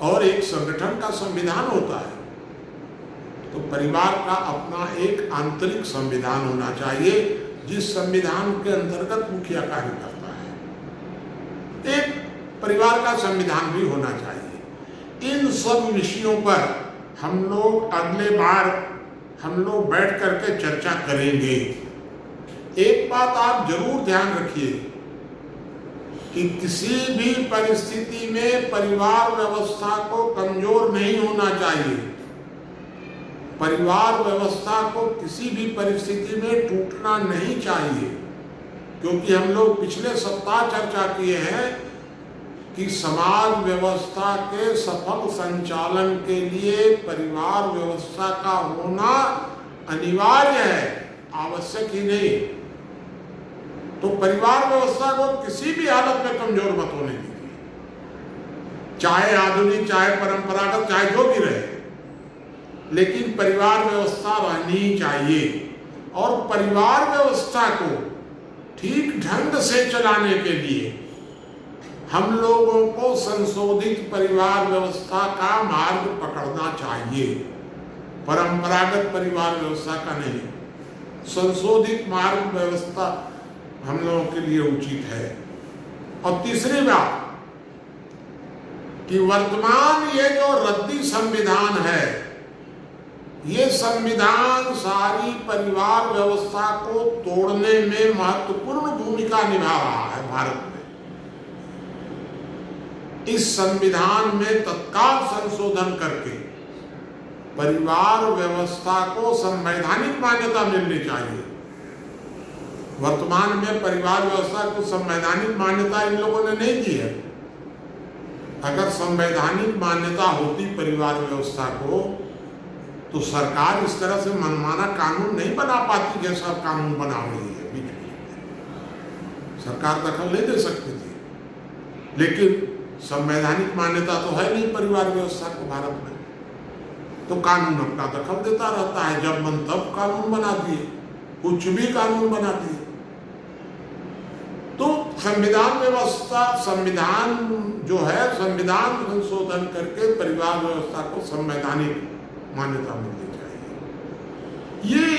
और एक संगठन का संविधान होता है। तो परिवार का अपना एक आंतरिक संविधान होना चाहिए जिस संविधान के अंतर्गत मुखिया कार्य करता है। एक परिवार का संविधान भी होना चाहिए। इन सब विषयों पर हम लोग अगले बार बैठ करके चर्चा करेंगे। एक बात आप जरूर ध्यान रखिए कि किसी भी परिस्थिति में परिवार व्यवस्था को कमजोर नहीं होना चाहिए। परिवार व्यवस्था को किसी भी परिस्थिति में टूटना नहीं चाहिए, क्योंकि हम लोग पिछले सप्ताह चर्चा किए हैं कि समाज व्यवस्था के सफल संचालन के लिए परिवार व्यवस्था का होना अनिवार्य है, आवश्यक ही नहीं। तो परिवार व्यवस्था को किसी भी हालत में कमजोर मत होने दीजिए, चाहे आधुनिक, चाहे परंपरागत, चाहे जो भी रहे, लेकिन परिवार व्यवस्था रहनी चाहिए। और परिवार व्यवस्था को ठीक ढंग से चलाने के लिए हम लोगों को संशोधित परिवार व्यवस्था का मार्ग पकड़ना चाहिए। परंपरागत परिवार व्यवस्था का नहीं, संशोधित मार्ग व्यवस्था हम लोगों के लिए उचित है। और तीसरी बात कि वर्तमान ये जो रद्दी संविधान है, ये संविधान सारी परिवार व्यवस्था को तोड़ने में महत्वपूर्ण भूमिका निभा रहा है भारत में। इस संविधान में तत्काल संशोधन करके परिवार व्यवस्था को संवैधानिक मान्यता मिलनी चाहिए। वर्तमान में परिवार व्यवस्था को संवैधानिक मान्यता इन लोगों ने नहीं दी है। अगर संवैधानिक मान्यता होती परिवार व्यवस्था को तो सरकार इस तरह से मनमाना कानून नहीं बना पाती जैसा कानून बना रही है। बीच में सरकार दखल नहीं दे सकती थी, लेकिन संवैधानिक मान्यता तो है नहीं परिवार व्यवस्था को भारत में, तो कानून अपना दखल देता रहता है। जब मन तब कानून बना दिए, कुछ भी कानून बना दिए। तो संविधान व्यवस्था, संविधान जो है, संविधान संशोधन करके परिवार व्यवस्था को संवैधानिक मान्यता मिलनी चाहिए। ये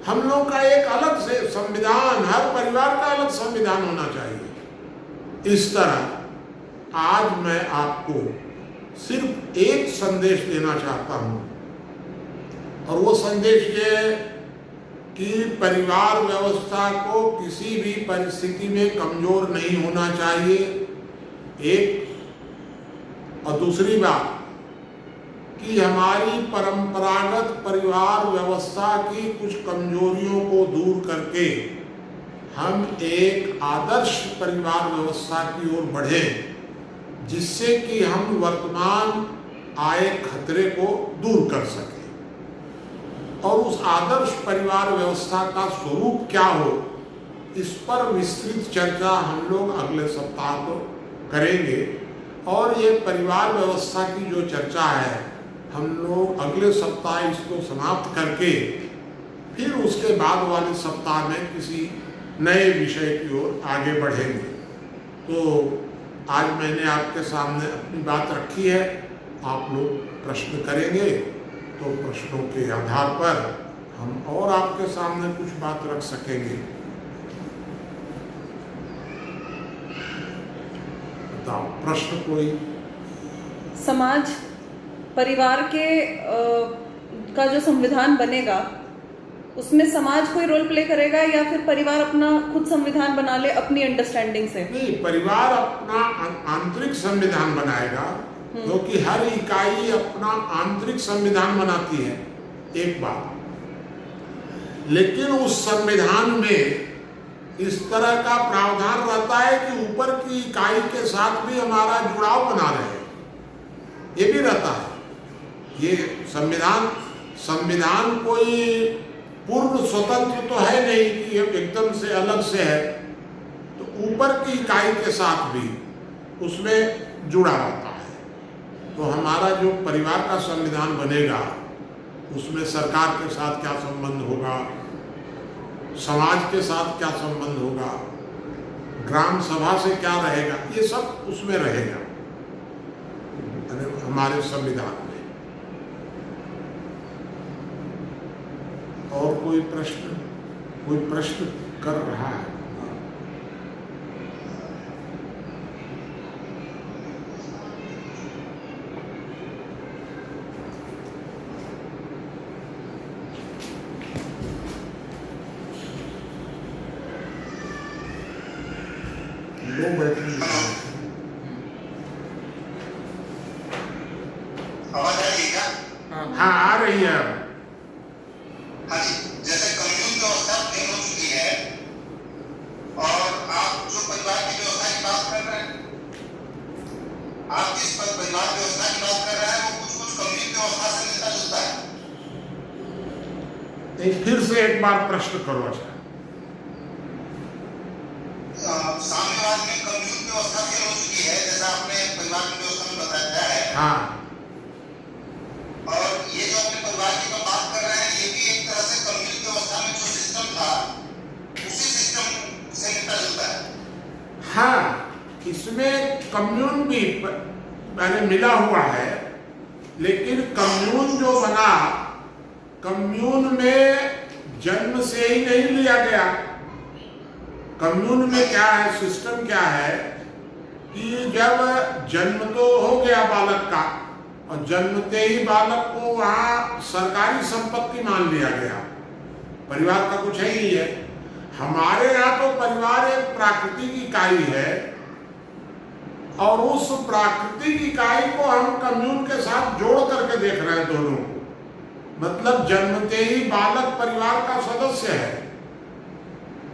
हम लोग का एक अलग से संविधान, हर परिवार का अलग संविधान होना चाहिए। इस तरह आज मैं आपको सिर्फ एक संदेश देना चाहता हूँ, और वो संदेश ये कि परिवार व्यवस्था को किसी भी परिस्थिति में कमजोर नहीं होना चाहिए, एक। और दूसरी बात कि हमारी परंपरागत परिवार व्यवस्था की कुछ कमजोरियों को दूर करके हम एक आदर्श परिवार व्यवस्था की ओर बढ़ें, जिससे कि हम वर्तमान आए खतरे को दूर कर सकें। और उस आदर्श परिवार व्यवस्था का स्वरूप क्या हो, इस पर विस्तृत चर्चा हम लोग अगले सप्ताह को करेंगे। और ये परिवार व्यवस्था की जो चर्चा है, हम लोग अगले सप्ताह इसको समाप्त करके फिर उसके बाद वाले सप्ताह में किसी नए विषय की ओर आगे बढ़ेंगे। तो आज मैंने आपके सामने अपनी बात रखी है, आप लोग प्रश्न करेंगे तो प्रश्नों के आधार पर हम और आपके सामने कुछ बात रख सकेंगे। बताओ, प्रश्न कोई? समाज परिवार के का जो संविधान बनेगा उसमें समाज कोई रोल प्ले करेगा या फिर परिवार अपना खुद संविधान बना ले अपनी अंडरस्टैंडिंग से? नहीं, परिवार अपना आंतरिक संविधान बनाएगा, क्योंकि हर इकाई अपना आंतरिक संविधान बनाती है, एक बात। लेकिन उस संविधान में इस तरह का प्रावधान रहता है कि ऊपर की इकाई के साथ भी हमारा जुड़ाव बना रहे, ये भी रहता है। ये संविधान कोई पूर्ण स्वतंत्र तो है नहीं कि ये एकदम से अलग से है, तो ऊपर की इकाई के साथ भी उसमें जुड़ा रहता है। तो हमारा जो परिवार का संविधान बनेगा उसमें सरकार के साथ क्या संबंध होगा, समाज के साथ क्या संबंध होगा, ग्राम सभा से क्या रहेगा, ये सब उसमें रहेगा हमारे संविधान में। और कोई प्रश्न कर रहा है? लो बैठे। आवाज आ रही है क्या? हाँ, आ रही है। हाँ जी, जैसे कम्युन व्यवस्था प्लेन हो चुकी है और आप जो परिवार की व्यवस्था की बात कर रहे हैं, आप जिस पर परिवार व्यवस्था की बात कर रहे हैं वो कुछ कम्युन व्यवस्था से मिलता जुलता है। नहीं, फिर से एक बार प्रश्न करो। अच्छा, साम्यवाद में कम्युन व्यवस्था प्लेन हो चुकी है, जैसा आपने परिवार की व्यवस्था में बताया है। हाँ, और ये जो अपने परिवार की बात कर रहे हैं, ये भी एक तरह से कम्युन व्यवस्था में जो सिस्टम था उसी सिस्टम से मिलता जुलता है। हाँ, इसमें कम्यून भी मैंने मिला हुआ है, लेकिन कम्यून जो बना, कम्यून में जन्म से ही नहीं लिया गया। कम्यून में क्या है, सिस्टम क्या है कि जब जन्म तो हो गया बालक का, और जन्मते ही बालक को वहाँ सरकारी संपत्ति मान लिया गया, परिवार का कुछ है ही है। हमारे यहाँ तो परिवार एक प्राकृतिक इकाई है, और उस प्राकृतिक इकाई को हम कम्यून के साथ जोड़ करके देख रहे हैं दोनों को। मतलब जन्मते ही बालक परिवार का सदस्य है।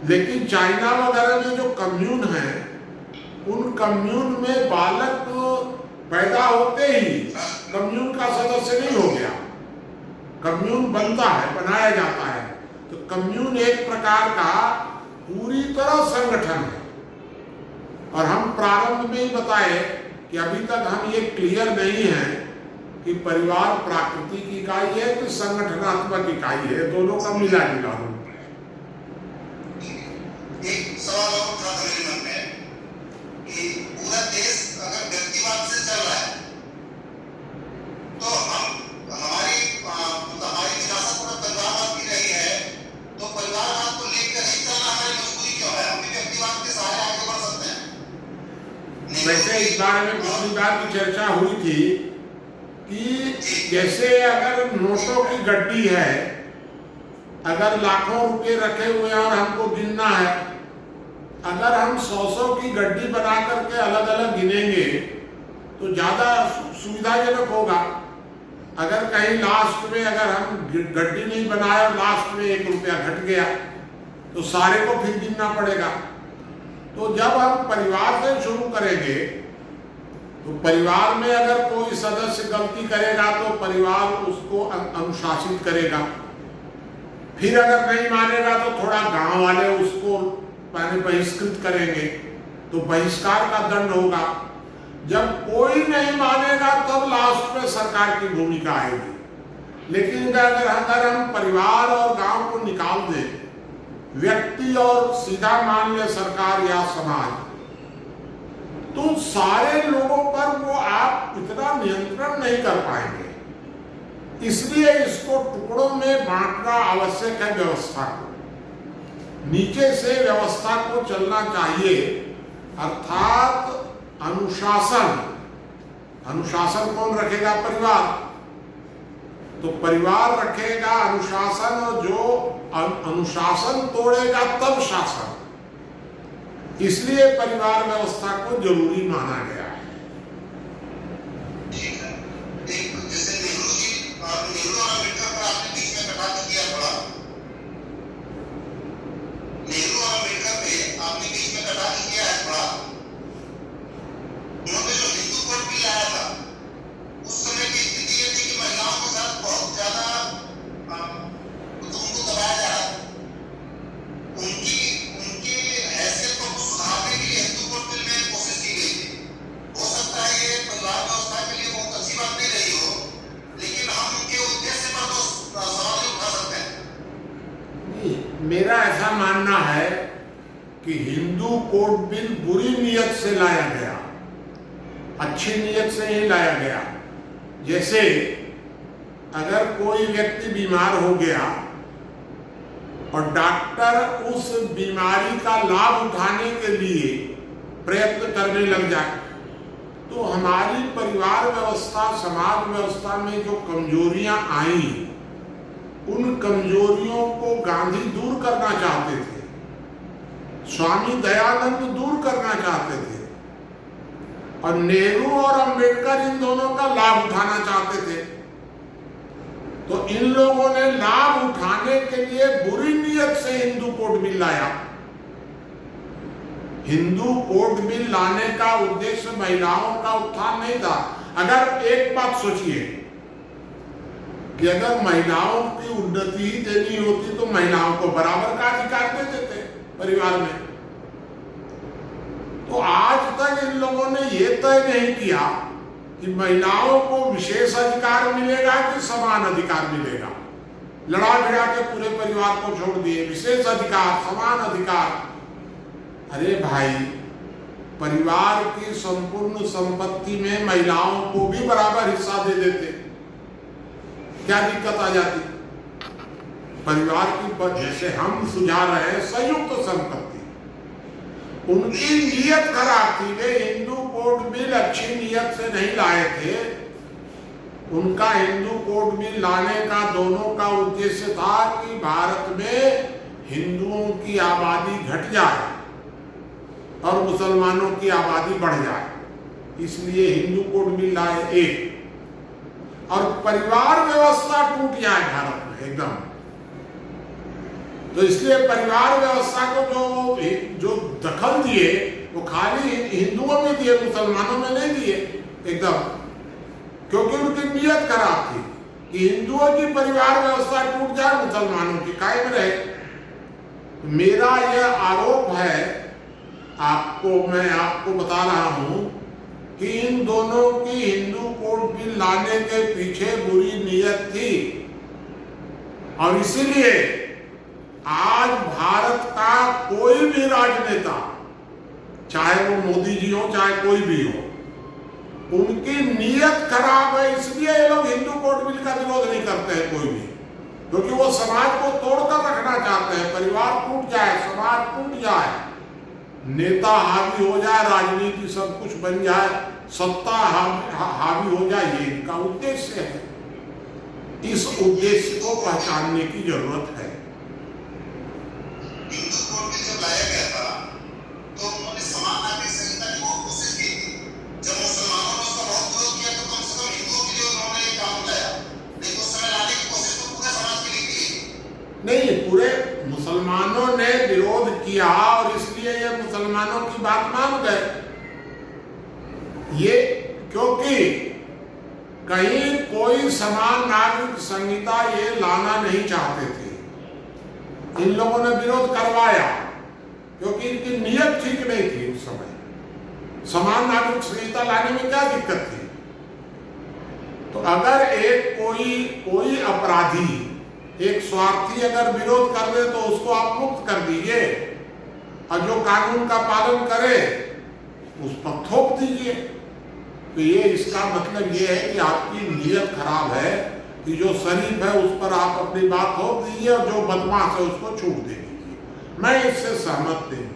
लेकिन चाइना वगैरह में जो कम्यून है, उन कम्यून में बालक पैदा होते ही कम्यून का सदस्य नहीं हो गया, कम्यून बनता है, बनाया जाता है। तो कम्यून एक प्रकार का पूरी तरह संगठन है। और हम प्रारंभ में ही बताए कि अभी तक हम ये क्लियर नहीं है कि परिवार प्राकृतिक इकाई है कि संगठनात्मक इकाई है, दोनों का मिला जुला रूप है। एक सवाल और उठा था मेरे मन में कि पूरा देश अगर व्यक्तिवाद से चल रहा है तो हमारी विरासत पूरा परिवारवाद की रही है, तो परिवारवाद को लेकर ही चलना हमारी मजबूरी क्यों है? हम भी व्यक्तिवाद के सहारे आगे बढ़ सकते हैं। वैसे इस बारे में पिछली बार की चर्चा हुई थी कि जैसे अगर नोटों की गड्डी है, अगर लाखों रुपए रखे हुए हैं और हमको गिनना है, अगर हम 100 की गड्डी बना करके अलग अलग गिनेंगे तो ज़्यादा सुविधाजनक होगा। अगर कहीं लास्ट में अगर हम गड्डी नहीं बनाए और लास्ट में 1 रुपया घट गया तो सारे को फिर गिनना पड़ेगा। तो जब हम परिवार से शुरू करेंगे तो परिवार में अगर कोई सदस्य गलती करेगा तो परिवार उसको अनुशासित करेगा। फिर अगर नहीं मानेगा तो थोड़ा गांव वाले उसको पहले बहिष्कृत करेंगे, तो बहिष्कार का दंड होगा। जब कोई नहीं मानेगा तब लास्ट में सरकार की भूमिका आएगी। लेकिन अगर हम परिवार और गांव को निकाल दें, व्यक्ति और सीधा मान ले सरकार या समाज, तो सारे लोगों पर वो आप इतना नियंत्रण नहीं कर पाएंगे। इसलिए इसको टुकड़ों में बांटना आवश्यक है। व्यवस्था को नीचे से व्यवस्था को चलना चाहिए, अर्थात अनुशासन। अनुशासन कौन रखेगा? परिवार। तो परिवार रखेगा अनुशासन, और जो अनुशासन तोड़ेगा तब शासन। इसलिए परिवार व्यवस्था को जरूरी माना गया है। नेहरू और अम्बेडकर पर आपने बीच में कटाक्ष किया थोड़ा। नेहरू और अम्बेडकर पे आपने बीच में कटाक्ष किया है थोड़ा। उन्होंने जो हिंदू कोड बिल लाया था, उस समय की स्थिति ये थी कि महिलाओं के साथ बहुत ज्यादा उनको दबाया जा रहा। उनकी हैसियत को सुधारने के लिए हिंदू कोड बिल में कोशिश की गई थी। हो सकता है ये परिवार व्यवस्था के लिए बहुत अच्छी बात नहीं रही हो, लेकिन हम उनके उद्देश्य पर तो सवाल नहीं उठा सकते हैं। मेरा ऐसा मानना है कि हिंदू कोड बिल बुरी नीयत से लाया गया, अच्छी नीयत से नहीं लाया गया। जैसे अगर कोई व्यक्ति बीमार हो गया और डॉक्टर उस बीमारी का लाभ उठाने के लिए प्रयत्न करने लग जाए, तो हमारी परिवार व्यवस्था, समाज व्यवस्था में जो कमजोरियां आई, उन कमजोरियों को गांधी दूर करना चाहते थे, स्वामी दयानंद दूर करना चाहते थे, और नेहरू और अंबेडकर इन दोनों का लाभ उठाना चाहते थे। तो इन लोगों ने लाभ उठाने के लिए बुरी नीयत से हिंदू कोड बिल लाया। हिंदू कोड बिल लाने का उद्देश्य महिलाओं का उत्थान नहीं था। अगर एक बात सोचिए कि अगर महिलाओं की उन्नति ही देनी होती तो महिलाओं को बराबर का अधिकार दे देते परिवार में। तो आज तक इन लोगों ने ये तय नहीं किया कि महिलाओं को विशेष अधिकार मिलेगा कि समान अधिकार मिलेगा। लड़ा भिड़ा के पूरे परिवार को छोड़ दिए, विशेष अधिकार, समान अधिकार। अरे भाई, परिवार की संपूर्ण संपत्ति में महिलाओं को भी बराबर हिस्सा दे देते, क्या दिक्कत आ जाती? परिवार की, जैसे हम सुझा रहे हैं संयुक्त संपत्ति, उनकी नीयत खराब थी। वे हिंदू कोड बिल अच्छी नीयत से नहीं लाए थे। उनका हिंदू कोड बिल लाने का दोनों का उद्देश्य था कि भारत में हिंदुओं की आबादी घट जाए और मुसलमानों की आबादी बढ़ जाए, इसलिए हिंदू कोड बिल लाए एक, और परिवार व्यवस्था टूट जाए भारत में एकदम। तो इसलिए परिवार व्यवस्था को जो दखल दिए वो खाली हिंदुओं में दिए, मुसलमानों में नहीं दिए एकदम, क्योंकि उनकी नीयत खराब थी कि हिंदुओं की परिवार व्यवस्था टूट जाए, मुसलमानों की कायम रहे। मेरा यह आरोप है, मैं आपको बता रहा हूं कि इन दोनों की हिंदू कोड बिल लाने के पीछे बुरी नीयत थी, और इसीलिए आज भारत का कोई भी राजनेता, चाहे वो मोदी जी हो चाहे कोई भी हो, उनकी नीयत खराब है। इसलिए ये लोग हिंदू कोड बिल का विरोध नहीं करते हैं कोई भी, क्योंकि वो समाज को तोड़कर रखना चाहते हैं। परिवार टूट जाए, समाज टूट जाए, नेता हावी हो जाए, राजनीति सब कुछ बन जाए, सत्ता हावी हो जाए, ये इनका उद्देश्य है। इस उद्देश्य को पहचानने की जरूरत है। हिंदू कोड बिल जब लाया गया था तो उन्होंने समान नागरिक संहिता की बहुत कोशिश की थी। जब मुसलमानों ने उसका बहुत विरोध किया तो कम से कम हिंदुओं के लिए उन्होंने ये काम लाया, लेकिन उस समय लाने की कोशिश तो पूरे समाज के लिए की। नहीं, पूरे मुसलमानों ने विरोध किया और इसलिए ये मुसलमानों की बात मान गए। ये क्योंकि कहीं कोई समान नागरिक संहिता ये लाना नहीं चाहते थे, इन लोगों ने विरोध करवाया क्योंकि इनकी नीयत ठीक नहीं थी। उस समय समान नागरिक संहिता लाने में क्या दिक्कत थी? तो अगर एक कोई अपराधी, एक स्वार्थी अगर विरोध कर दे तो उसको आप मुक्त कर दीजिए और जो कानून का पालन करे उस पर थोप दीजिए। तो ये इसका मतलब ये है कि आपकी नीयत खराब है कि जो शरीफ है उस पर आप अपनी बात थोप दीजिए और जो बदमाश है उसको छूट दे दीजिए। मैं इससे सहमत नहीं।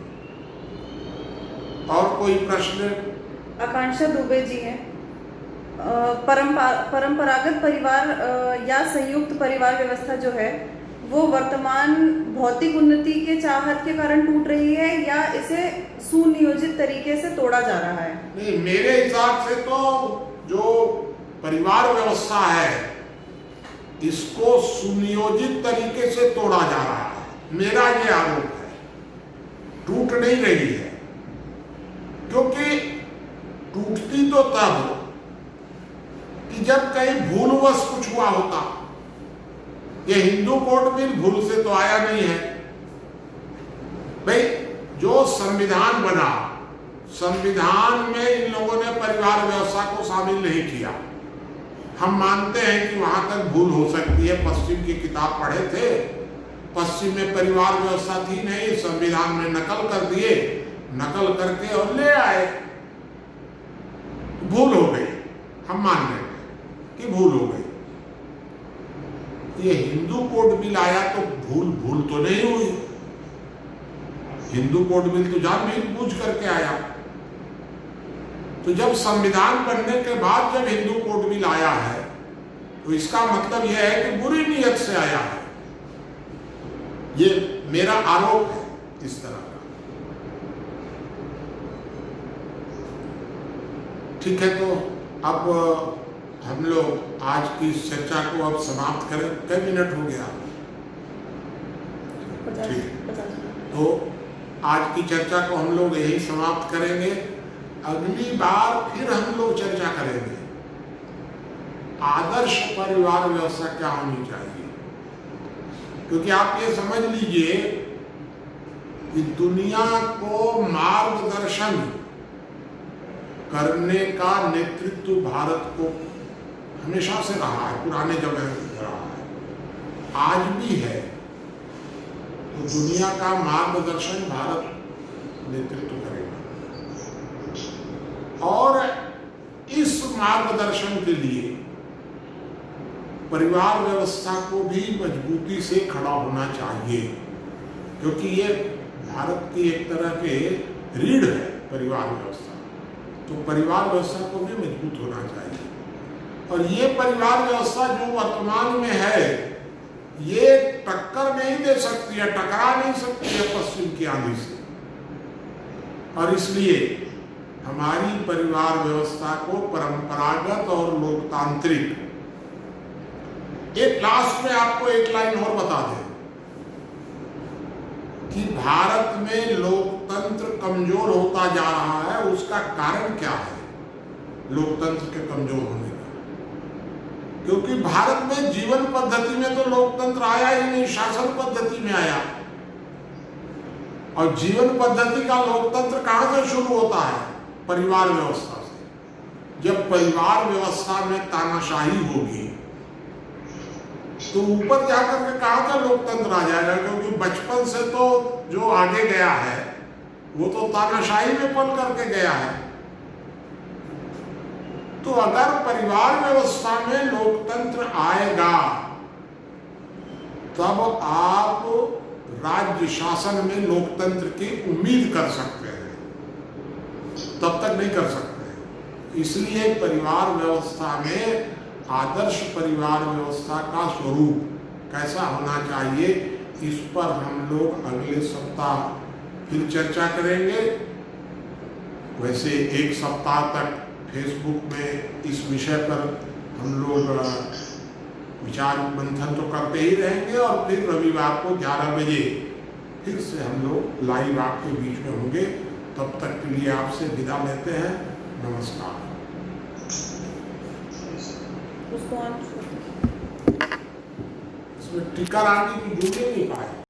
और कोई प्रश्न? आकांक्षा दुबे जी हैं। परंपरागत परिवार या संयुक्त परिवार व्यवस्था जो है वो वर्तमान भौतिक उन्नति के चाहत के कारण टूट रही है या इसे सुनियोजित तरीके से तोड़ा जा रहा है? नहीं, मेरे हिसाब से तो जो परिवार व्यवस्था है इसको सुनियोजित तरीके से तोड़ा जा रहा है। मेरा ये आरोप है, टूट नहीं रही है। क्योंकि टूटती तो तब कि जब कहीं भूलवश कुछ हुआ होता। ये हिंदू कोड बिल भूल से तो आया नहीं है भाई। जो संविधान बना, संविधान में इन लोगों ने परिवार व्यवस्था को शामिल नहीं किया। हम मानते हैं कि वहां तक भूल हो सकती है। पश्चिम की किताब पढ़े थे, पश्चिम में परिवार व्यवस्था थी नहीं, संविधान में नकल कर दिए, नकल करके और ले आए। भूल हो गई, हम मान लें कि भूल हो गई। ये हिंदू कोड बिल आया तो भूल तो नहीं हुई। हिंदू कोड बिल तो जानबूझ करके आया। तो जब संविधान बनने के बाद जब हिंदू कोड बिल आया है तो इसका मतलब यह है कि बुरी नीयत से आया है। ये मेरा आरोप है इस तरह का। ठीक है, तो अब हम लोग आज की चर्चा को अब समाप्त करें। कई मिनट हो गया? ठीक, तो आज की चर्चा को हम लोग यही समाप्त करेंगे। अगली बार फिर हम लोग चर्चा करेंगे आदर्श परिवार व्यवस्था क्या होनी चाहिए। क्योंकि आप ये समझ लीजिए कि दुनिया को मार्गदर्शन करने का नेतृत्व भारत को हमेशा से रहा है, पुराने जमाने से रहा है, आज भी है। तो दुनिया का मार्गदर्शन भारत नेतृत्व करेगा और इस मार्गदर्शन के लिए परिवार व्यवस्था को भी मजबूती से खड़ा होना चाहिए। क्योंकि ये भारत की एक तरह के रीढ़ है परिवार व्यवस्था। तो परिवार व्यवस्था को भी मजबूत होना चाहिए। और ये परिवार व्यवस्था जो वर्तमान में है ये टक्कर नहीं दे सकती है, टकरा नहीं सकती है पश्चिम की आंधी से। और इसलिए हमारी परिवार व्यवस्था को परंपरागत और लोकतांत्रिक, एक लास्ट में आपको एक लाइन और बता दें कि भारत में लोकतंत्र कमजोर होता जा रहा है। उसका कारण क्या है लोकतंत्र के कमजोर होने का? क्योंकि भारत में जीवन पद्धति में तो लोकतंत्र आया ही नहीं, शासन पद्धति में आया। और जीवन पद्धति का लोकतंत्र कहां से शुरू होता है? परिवार व्यवस्था से। जब परिवार व्यवस्था में तानाशाही होगी तो ऊपर जाकर के कहां का लोकतंत्र आ जाएगा? क्योंकि बचपन से तो जो आगे गया है वो तो तानाशाही में पल करके गया है। तो अगर परिवार व्यवस्था में लोकतंत्र आएगा तब आप राज्य शासन में लोकतंत्र की उम्मीद कर सकते हैं, तब तक नहीं कर सकते। इसलिए परिवार व्यवस्था में आदर्श परिवार व्यवस्था का स्वरूप कैसा होना चाहिए, इस पर हम लोग अगले सप्ताह फिर चर्चा करेंगे। वैसे एक सप्ताह तक फेसबुक में इस विषय पर हम लोग विचार मंथन तो करते ही रहेंगे और फिर रविवार को 11 बजे फिर से हम लोग लाइव आपके बीच में होंगे। तब तक के लिए आपसे विदा लेते हैं। नमस्कार। उसको इसमें टिकर आगे की जुड़ नहीं पाए।